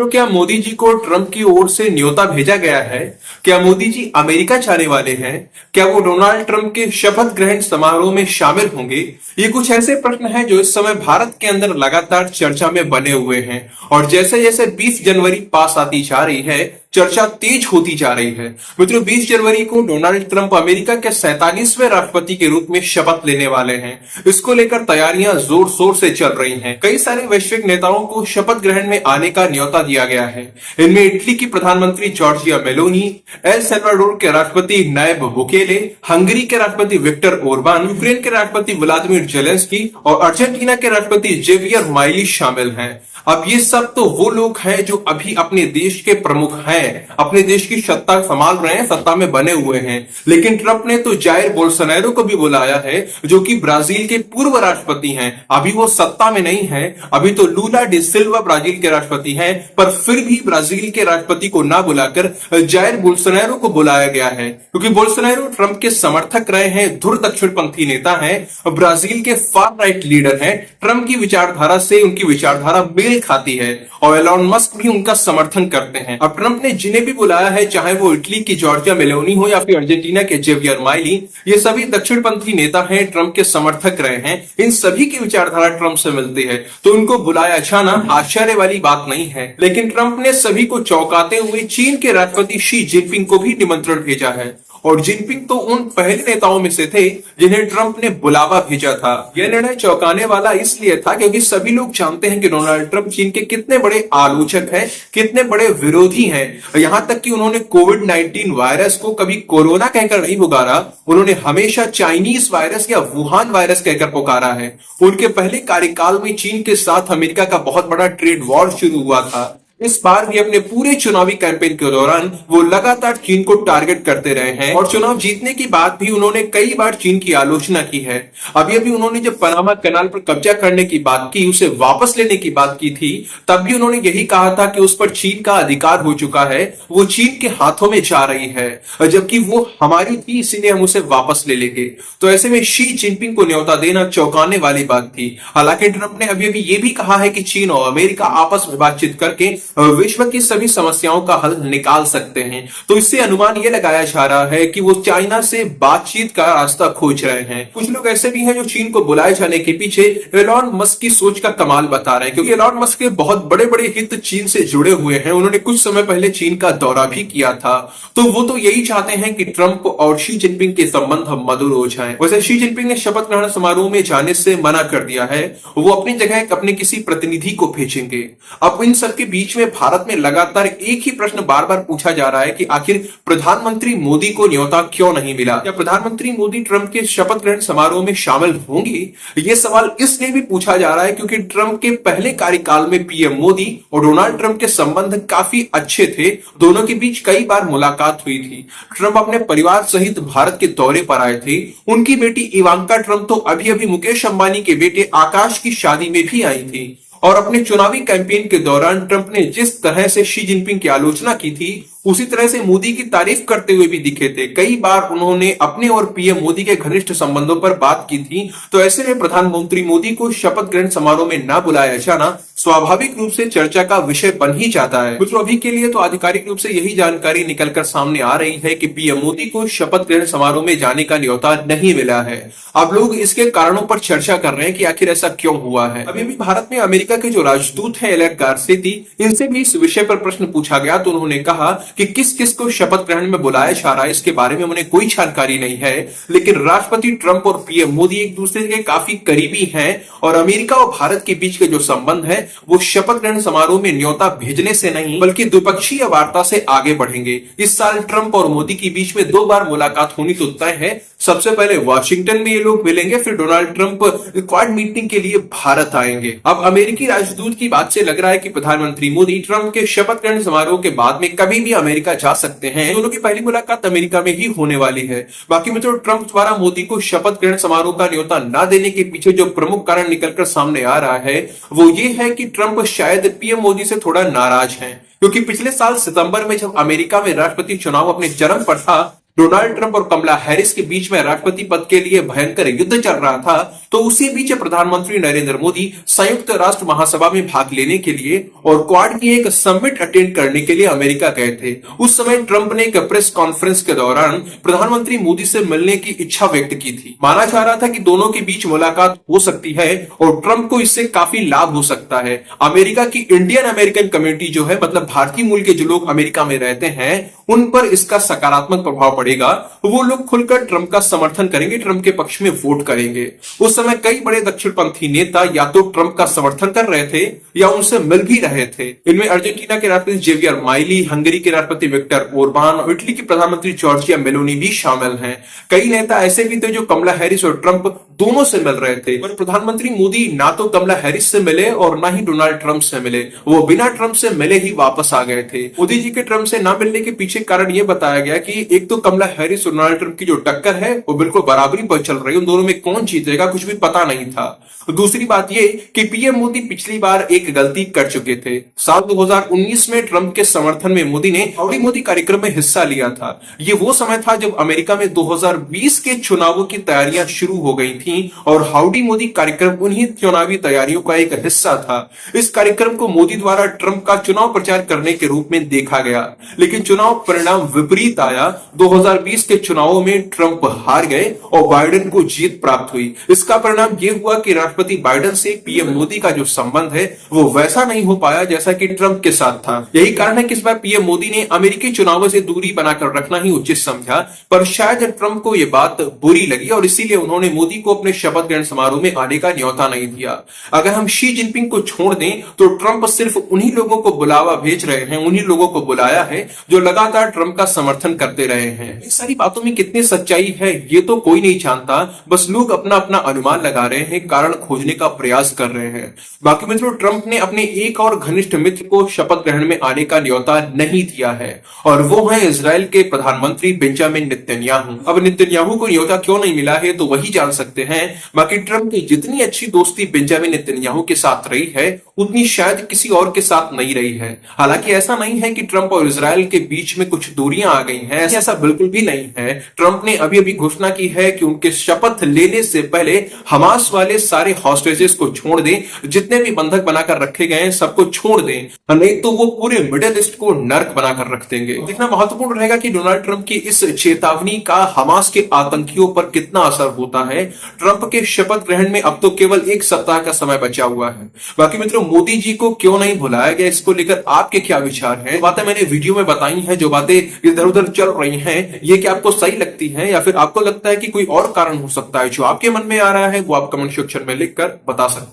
तो क्या मोदी जी को ट्रंप की ओर से न्योता भेजा गया है? क्या मोदी जी अमेरिका जाने वाले हैं? क्या वो डोनाल्ड ट्रंप के शपथ ग्रहण समारोह में शामिल होंगे? ये कुछ ऐसे प्रश्न हैं जो इस समय भारत के अंदर लगातार चर्चा में बने हुए हैं। और जैसे जैसे 20 जनवरी पास आती जा रही है, चर्चा तेज होती जा रही है। मित्रों, 20 जनवरी को डोनाल्ड ट्रंप अमेरिका के 47वें राष्ट्रपति के रूप में शपथ लेने वाले हैं। इसको लेकर तैयारियां जोर शोर से चल रही हैं। कई सारे वैश्विक नेताओं को शपथ ग्रहण में आने का न्योता दिया गया है। इनमें इटली की प्रधानमंत्री जॉर्जिया मेलोनी, एल सल्वाडोर के राष्ट्रपति नायब बुकेले, हंगरी के राष्ट्रपति विक्टर ओरबान, यूक्रेन के राष्ट्रपति व्लादिमीर जेलेंस्की और अर्जेंटीना के राष्ट्रपति जेवियर माइली शामिल हैं। अब ये सब तो वो लोग हैं जो अभी अपने देश के प्रमुख हैं, अपने देश की सत्ता संभाल रहे हैं, सत्ता में बने हुए हैं। लेकिन ट्रंप ने तो जायर बोल्सोनारो को भी बुलाया है, जो कि ब्राजील के पूर्व राष्ट्रपति हैं। अभी वो सत्ता में नहीं है, अभी तो लूला डी सिल्वा ब्राजील के राष्ट्रपति हैं, पर फिर भी ब्राजील के राष्ट्रपति को ना बुलाकर जायर बोल्सोनारो को बुलाया गया है, क्योंकि बोल्सोनारो ट्रंप के समर्थक रहे हैं, धुर दक्षिणपंथी नेता हैं, ब्राजील के फार राइट लीडर हैं। ट्रंप की विचारधारा से उनकी विचारधारा मेल खाती है और एलॉन मस्क भी उनका समर्थन करते हैं। अब ट्रंप ने जिन्हें भी बुलाया है, चाहे वो इटली की जॉर्जिया मेलोनी हो या फिर अर्जेंटीना के जेवियर माइली, ये सभी दक्षिणपंथी नेता हैं, ट्रंप के समर्थक रहे हैं। इन सभी की विचारधारा ट्रंप से मिलती है, तो उनको बुलाया जाना आश्चर्य वाली बात नहीं है। लेकिन ट्रंप ने सभी को चौंकाते हुए चीन के राष्ट्रपति शी जिनपिंग को भी निमंत्रण भेजा है। और जिनपिंग तो उन पहले नेताओं में से थे जिन्हें ट्रंप ने बुलावा भेजा था। यह निर्णय चौंकाने वाला इसलिए था क्योंकि सभी लोग जानते हैं कि डोनाल्ड ट्रंप चीन के कितने बड़े आलोचक हैं, कितने बड़े विरोधी हैं। यहां तक कि उन्होंने कोविड-19 वायरस को कभी कोरोना कहकर नहीं पुकारा, उन्होंने हमेशा चाइनीज वायरस या वुहान वायरस कहकर पुकारा है। उनके पहले कार्यकाल में चीन के साथ अमेरिका का बहुत बड़ा ट्रेड वॉर शुरू हुआ था। इस बार भी अपने पूरे चुनावी कैंपेन के दौरान वो लगातार चीन को टारगेट करते रहे हैं और चुनाव जीतने के बाद भी उन्होंने कई बार चीन की आलोचना की है। अभी अभी उन्होंने जब पनामा कनाल पर कब्जा करने की बात की, उसे वापस लेने की बात की थी, तब भी उन्होंने यही कहा था कि उस पर चीन का अधिकार हो चुका है, वो चीन के हाथों में जा रही है, जबकि वो हमारी थी, इसीलिए हम उसे वापस ले लेंगे। तो ऐसे में शी जिनपिंग को न्योता देना चौंकाने वाली बात थी। हालांकि ट्रंप ने अभी अभी ये भी कहा है कि चीन और अमेरिका आपस में बातचीत करके विश्व की सभी समस्याओं का हल निकाल सकते हैं। तो इससे अनुमान यह लगाया जा रहा है कि वो चाइना से बातचीत का रास्ता खोज रहे हैं। कुछ लोग ऐसे भी हैं जो चीन को बुलाए जाने के पीछे एलॉन मस्क की सोच का कमाल बता रहे हैं, क्योंकि एलॉन मस्क के बहुत बड़े बड़े हित चीन से जुड़े हुए हैं। उन्होंने कुछ समय पहले चीन का दौरा भी किया था। तो वो तो यही चाहते हैं कि ट्रंप और शी जिनपिंग के संबंध मधुर हो जाएं। वैसे शी जिनपिंग ने शपथ ग्रहण समारोह में जाने से मना कर दिया है, वो अपनी जगह अपने किसी प्रतिनिधि को भेजेंगे। अब इन सबके बीच में भारत में लगातार एक ही प्रश्न बार बार पूछा जा रहा है कि आखिर प्रधानमंत्री मोदी को न्योता क्यों नहीं मिला? क्या प्रधानमंत्री मोदी ट्रंप के शपथ ग्रहण समारोह में शामिल होंगे? यह सवाल इसलिए भी पूछा जा रहा है क्योंकि ट्रंप के पहले कार्यकाल में पीएम मोदी और डोनाल्ड ट्रंप के संबंध काफी अच्छे थे। दोनों के बीच कई बार मुलाकात हुई थी। ट्रंप अपने परिवार सहित भारत के दौरे पर आए थे। उनकी बेटी इवांका ट्रंप तो अभी अभी मुकेश अंबानी के बेटे आकाश की शादी में भी आई थी। और अपने चुनावी कैंपेन के दौरान ट्रंप ने जिस तरह से शी जिनपिंग की आलोचना की थी, उसी तरह से मोदी की तारीफ करते हुए भी दिखे थे। कई बार उन्होंने अपने और पीएम मोदी के घनिष्ठ संबंधों पर बात की थी। तो ऐसे में प्रधानमंत्री मोदी को शपथ ग्रहण समारोह में ना बुलाया जाना स्वाभाविक रूप से चर्चा का विषय बन ही जाता है। मित्रों, अभी के लिए तो आधिकारिक रूप से यही जानकारी निकलकर सामने आ रही है कि पीएम मोदी को शपथ ग्रहण समारोह में जाने का न्योता नहीं मिला है। अब लोग इसके कारणों पर चर्चा कर रहे हैं कि आखिर ऐसा क्यों हुआ है। अभी भी भारत में अमेरिका के जो राजदूत हैं एलेक गार्सेती, इनसे भी इस विषय पर प्रश्न पूछा गया तो उन्होंने कहा कि किस किस को शपथ ग्रहण में बुलाया जा रहा है इसके बारे में उन्हें कोई जानकारी नहीं है। लेकिन राष्ट्रपति ट्रंप और पीएम मोदी एक दूसरे के काफी करीबी हैं और अमेरिका और भारत के बीच के जो संबंध है वो शपथ ग्रहण समारोह में न्योता भेजने से नहीं बल्कि द्विपक्षीय वार्ता से आगे बढ़ेंगे। इस साल ट्रंप और मोदी के बीच में 2 बार मुलाकात होनी तो तय है। सबसे पहले वॉशिंगटन में ये लोग मिलेंगे, फिर डोनाल्ड ट्रंप क्वाड मीटिंग के लिए भारत आएंगे। अब अमेरिकी राजदूत की बात से लग रहा है कि प्रधानमंत्री मोदी ट्रंप के शपथ ग्रहण समारोह के बाद में कभी भी अमेरिका जा सकते हैं। दोनों की पहली मुलाकात अमेरिका में ही होने वाली है। बाकी मित्रों, ट्रंप द्वारा मोदी को शपथ ग्रहण समारोह का न्योता न देने के पीछे जो प्रमुख कारण निकलकर सामने आ रहा है वो ये है कि ट्रंप शायद पीएम मोदी से थोड़ा नाराज हैं, क्योंकि पिछले साल सितंबर में जब अमेरिका में राष्ट्रपति चुनाव अपने चरम पर था डोनाल्ड ट्रंप और कमला हैरिस के बीच में राष्ट्रपति पद के लिए भयंकर युद्ध चल रहा था, तो उसी बीच प्रधानमंत्री नरेंद्र मोदी संयुक्त राष्ट्र महासभा में भाग लेने के लिए और क्वाड की एक समिट अटेंड करने के लिए अमेरिका गए थे। उस समय ट्रंप ने एक प्रेस कॉन्फ्रेंस के दौरान प्रधानमंत्री मोदी से मिलने की इच्छा व्यक्त की थी। माना जा रहा था कि दोनों के बीच मुलाकात हो सकती है और ट्रंप को इससे काफी लाभ हो सकता है। अमेरिका की इंडियन अमेरिकन कम्युनिटी जो है, मतलब भारतीय मूल के जो लोग अमेरिका में रहते हैं, उन पर इसका सकारात्मक प्रभाव पड़ेगा। वो लोग खुलकर ट्रंप का समर्थन करेंगे, ट्रंप के पक्ष में वोट करेंगे। उस समय कई बड़े दक्षिणपंथी नेता या तो ट्रंप का समर्थन कर रहे थे या उनसे मिल भी रहे थे। इनमें अर्जेंटीना के राष्ट्रपति जेवियर माइली, हंगरी के राष्ट्रपति विक्टर ओरबान और इटली की प्रधानमंत्री जॉर्जिया मेलोनी भी शामिल हैं। कई नेता ऐसे भी थे जो कमला हैरिस और ट्रंप दोनों से मिल रहे थे, पर प्रधानमंत्री मोदी ना तो कमला हैरिस से मिले और ना ही डोनाल्ड ट्रंप से मिले। वो बिना ट्रंप से मिले ही वापस आ गए थे। मोदी जी के ट्रंप से ना मिलने के पीछे कारण यह बताया गया कि एक तो कमला हैरिस और डोनाल्ड ट्रंप की जो टक्कर है वो बिल्कुल बराबरी पर चल रही है, उन दोनों में कौन जीतेगा कुछ भी पता नहीं था। दूसरी बात ये कि पीएम मोदी पिछली बार एक गलती कर चुके थे। साल 2019 में ट्रंप के समर्थन में मोदी ने हाउडी मोदी कार्यक्रम में हिस्सा लिया था। ये वो समय था जब अमेरिका में 2020 के चुनावों की तैयारियां शुरू हो गई थी और हाउडी मोदी कार्यक्रम उन्हीं चुनावी तैयारियों का एक हिस्सा था। इस कार्यक्रम को मोदी द्वारा ट्रंप का चुनाव प्रचार करने के रूप में देखा गया, लेकिन चुनाव परिणाम विपरीत आया। 2020 के चुनावों में ट्रंप हार गए और बाइडेन को जीत प्राप्त हुई। इसका परिणाम यह हुआ कि राष्ट्रपति बाइडेन से पीएम मोदी का जो संबंध है वो वैसा नहीं हो पाया जैसा कि ट्रंप के साथ था। यही कारण है कि इस बार पीएम मोदी ने अमेरिकी चुनावों से दूरी बनाकर रखना ही उचित समझा, पर शायद ट्रंप को यह बात बुरी लगी और इसीलिए उन्होंने मोदी को अपने शपथ ग्रहण समारोह में आने का न्योता नहीं दिया। अगर हम शी जिनपिंग को छोड़ दें तो ट्रंप सिर्फ उन्हीं लोगों को बुलावा भेज रहे हैं, उन्हीं लोगों को बुलाया है जो लगातार ट्रंप का समर्थन करते रहे हैं। इस सारी बातों में कितनी सच्चाई है ये तो कोई नहीं जानता, बस लोग अपना अपना अनुमान लगा रहे हैं, कारण खोजने का प्रयास कर रहे हैं। बाकी मित्रों, ट्रंप ने अपने एक और घनिष्ठ मित्र को शपथ ग्रहण में आने का न्योता नहीं दिया है और वो है इजराइल के प्रधानमंत्री बेंजामिन नेतन्याहू। अब नेतन्याहू को न्योता क्यों नहीं मिला है तो वही जान सकते हैं। बाकी ट्रंप की जितनी अच्छी दोस्ती बेंजामिन नेतन्याहू के साथ रही है उतनी शायद किसी और के साथ नहीं रही है। हालांकि ऐसा नहीं है कि ट्रंप और इजराइल के बीच में कुछ दूरियां आ गई हैं, ऐसा बिल्कुल भी नहीं है। ट्रंप ने अभी अभी घोषणा की है कि उनके शपथ लेने से पहले हमास वाले सारे हॉस्टेजेस को छोड़ दें, जितने भी बंधक बनाकर रखे गए हैं सबको छोड़ दें, नहीं तो वो पूरे मिडिल ईस्ट को नर्क बनाकर रख देंगे। देखना महत्वपूर्ण रहेगा कि डोनाल्ड ट्रंप की इस चेतावनी का हमास के आतंकियों पर कितना असर होता है। ट्रंप के शपथ ग्रहण में अब तो केवल एक सप्ताह का समय बचा हुआ है। बाकी मित्रों, मोदी जी को क्यों नहीं बुलाया गया, इसको लेकर आपके क्या विचार हैं? बातें मैंने वीडियो में बताई हैं, जो बातें इधर उधर चल रही हैं, ये क्या आपको सही लगती हैं या फिर आपको लगता है कि कोई और कारण हो सकता है? जो आपके मन में आ रहा है वो आप कमेंट सेक्शन में लिखकर बता सकते हैं।